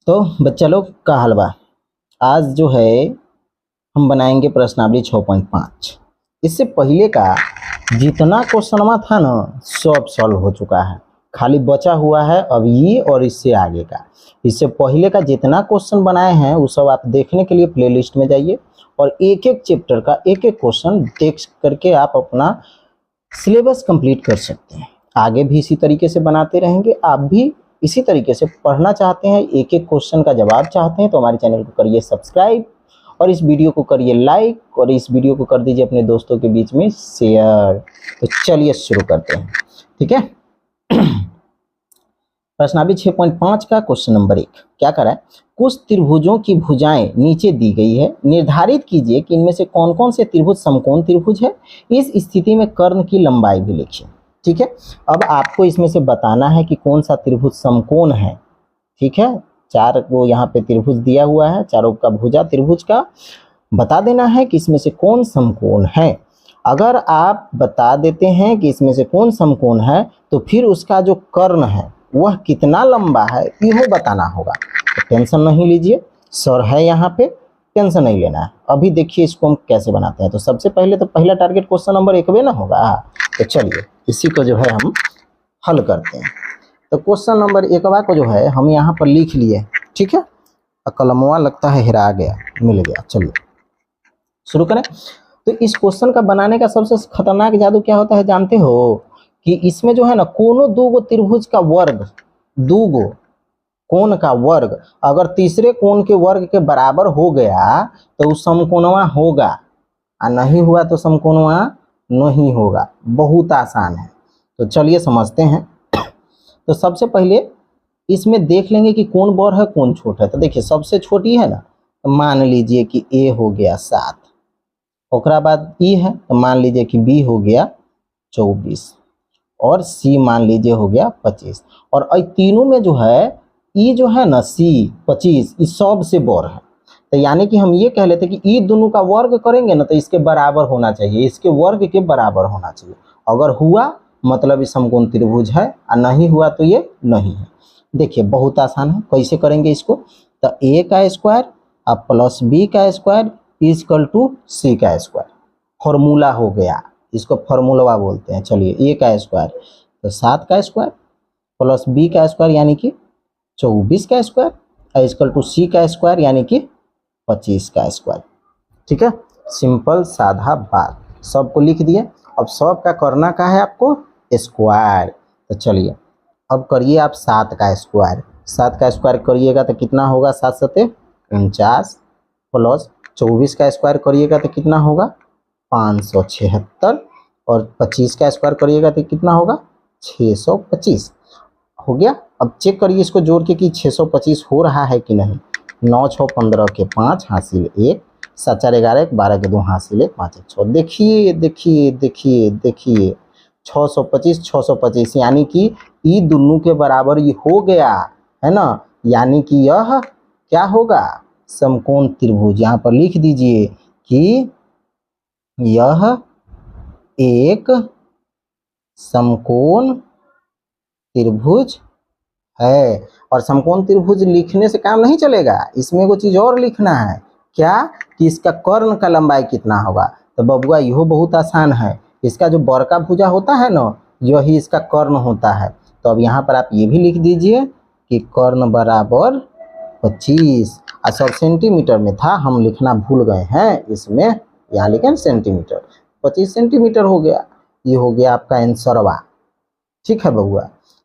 तो बच्चा लोग का हलवा आज जो है हम बनाएंगे प्रश्नावली 6.5। इससे पहले का जितना क्वेश्चन था ना सब सॉल्व हो चुका है, खाली बचा हुआ है अब ये और इससे आगे का। इससे पहले का जितना क्वेश्चन बनाए हैं वो सब आप देखने के लिए प्लेलिस्ट में जाइए और एक एक चैप्टर का एक एक क्वेश्चन देख करके आप अपना सिलेबस कंप्लीट कर सकते हैं। आगे भी इसी तरीके से बनाते रहेंगे। आप भी इसी तरीके से पढ़ना चाहते हैं, एक एक क्वेश्चन का जवाब चाहते हैं तो हमारे चैनल को करिए सब्सक्राइब और इस वीडियो को करिए लाइक और इस वीडियो को कर दीजिए अपने दोस्तों के बीच में शेयर। तो चलिए शुरू करते हैं, ठीक है। प्रश्नावली 6.5 का क्वेश्चन नंबर 1 क्या कर रहा है, कुछ त्रिभुजों की भुजाएं नीचे दी गई है, निर्धारित कीजिए कि इनमें से कौन कौन से त्रिभुज समकोण त्रिभुज है। इस स्थिति में कर्ण की लंबाई भी लिखिए, ठीक है। अब आपको इसमें से बताना है कि कौन सा त्रिभुज समकोण है, ठीक है। चार वो यहाँ पे त्रिभुज दिया हुआ है, चारों का भुजा त्रिभुज का बता देना है कि इसमें से कौन समकोण है। अगर आप बता देते हैं कि इसमें से कौन समकोण है तो फिर उसका जो कर्ण है वह कितना लंबा है यह बताना होगा। तो टेंशन नहीं लीजिए, सर है यहाँ पे, टेंशन नहीं लेना है। अभी देखिए इसको हम कैसे बनाते हैं। तो सबसे पहले तो पहला टारगेट क्वेश्चन नंबर 1 ना होगा, तो चलिए इसी को जो है हम हल करते हैं। तो क्वेश्चन नंबर 1 को जो है हम यहाँ पर लिख लिए, ठीक है। कलमवा लगता है हेरा गया, मिल गया। चलिए शुरू करें। तो इस क्वेश्चन का बनाने का सबसे खतरनाक जादू क्या होता है जानते हो, कि इसमें जो है ना कोनों दो गो त्रिभुज का वर्ग, दो गो कोण का वर्ग अगर तीसरे कोण के वर्ग के बराबर हो गया तो उस समकोणवा होगा, और नहीं हुआ तो समकोणवा नहीं होगा। बहुत आसान है। तो चलिए समझते हैं। तो सबसे पहले इसमें देख लेंगे कि कौन बड़ है कौन छोटा है। तो देखिए सबसे छोटी है ना, तो मान लीजिए कि ए हो गया 7, ओकरा बाद ई है तो मान लीजिए कि बी हो गया 24 और सी मान लीजिए हो गया 25। और तीनों में जो है ई जो है ना सी 25 इस सबसे बड़ है। तो यानी कि हम ये कह लेते कि ई दोनों का वर्ग करेंगे ना तो इसके बराबर होना चाहिए, इसके वर्ग के बराबर होना चाहिए। अगर हुआ मतलब ये समकोण त्रिभुज है और नहीं हुआ तो ये नहीं है। देखिए बहुत आसान है, कैसे करेंगे इसको। तो ए का स्क्वायर अब प्लस बी का स्क्वायर इक्वल टू सी का स्क्वायर, फॉर्मूला हो गया, इसको फॉर्मूला बोलते हैं। चलिए ए का स्क्वायर तो 7 का स्क्वायर प्लस बी का स्क्वायर यानी कि 24 का स्क्वायर इक्वल टू सी का स्क्वायर यानी कि 25 का स्क्वायर, ठीक है। सिंपल साधा बात, सबको लिख दिए। अब सब का करना का है आपको स्क्वायर। तो चलिए अब करिए आप 7 का स्क्वायर। 7 का स्क्वायर करिएगा तो कितना होगा, 7 सते 49 प्लस 24 का स्क्वायर करिएगा तो कितना होगा 576 और 25 का स्क्वायर करिएगा तो कितना होगा 625 हो गया। अब चेक करिए इसको जोड़ के कि 625 हो रहा है कि नहीं। 9 6 15 के 5 हासिल 1, 7 4 11 12 के 2 हासिल 1 5 1 6। देखिए देखिए देखिए देखिए 625 625 यानी कि ई दोनों के बराबर ये हो गया है ना। यानी कि यह क्या होगा, समकोण त्रिभुज। यहाँ पर लिख दीजिए कि यह एक समकोण त्रिभुज है। और समकोण त्रिभुज लिखने से काम नहीं चलेगा, इसमें कोई चीज और लिखना है। क्या कि इसका कर्ण का लंबाई कितना होगा। तो बबुआ यह बहुत आसान है, इसका जो बड़का भुजा होता है ना यही इसका कर्ण होता है। तो अब यहाँ पर आप ये भी लिख दीजिए कि कर्ण बराबर 25। और सब सेंटीमीटर में था, हम लिखना भूल गए हैं इसमें, यहाँ लिखें सेंटीमीटर। 25 सेंटीमीटर हो गया, ये हो गया आपका आंसरवा, ठीक है बबुआ।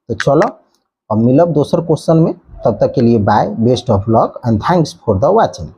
तो चलो अब मिलब दोसर क्वेश्चन में, तब तक के लिए bye, best of luck and thanks for the watching.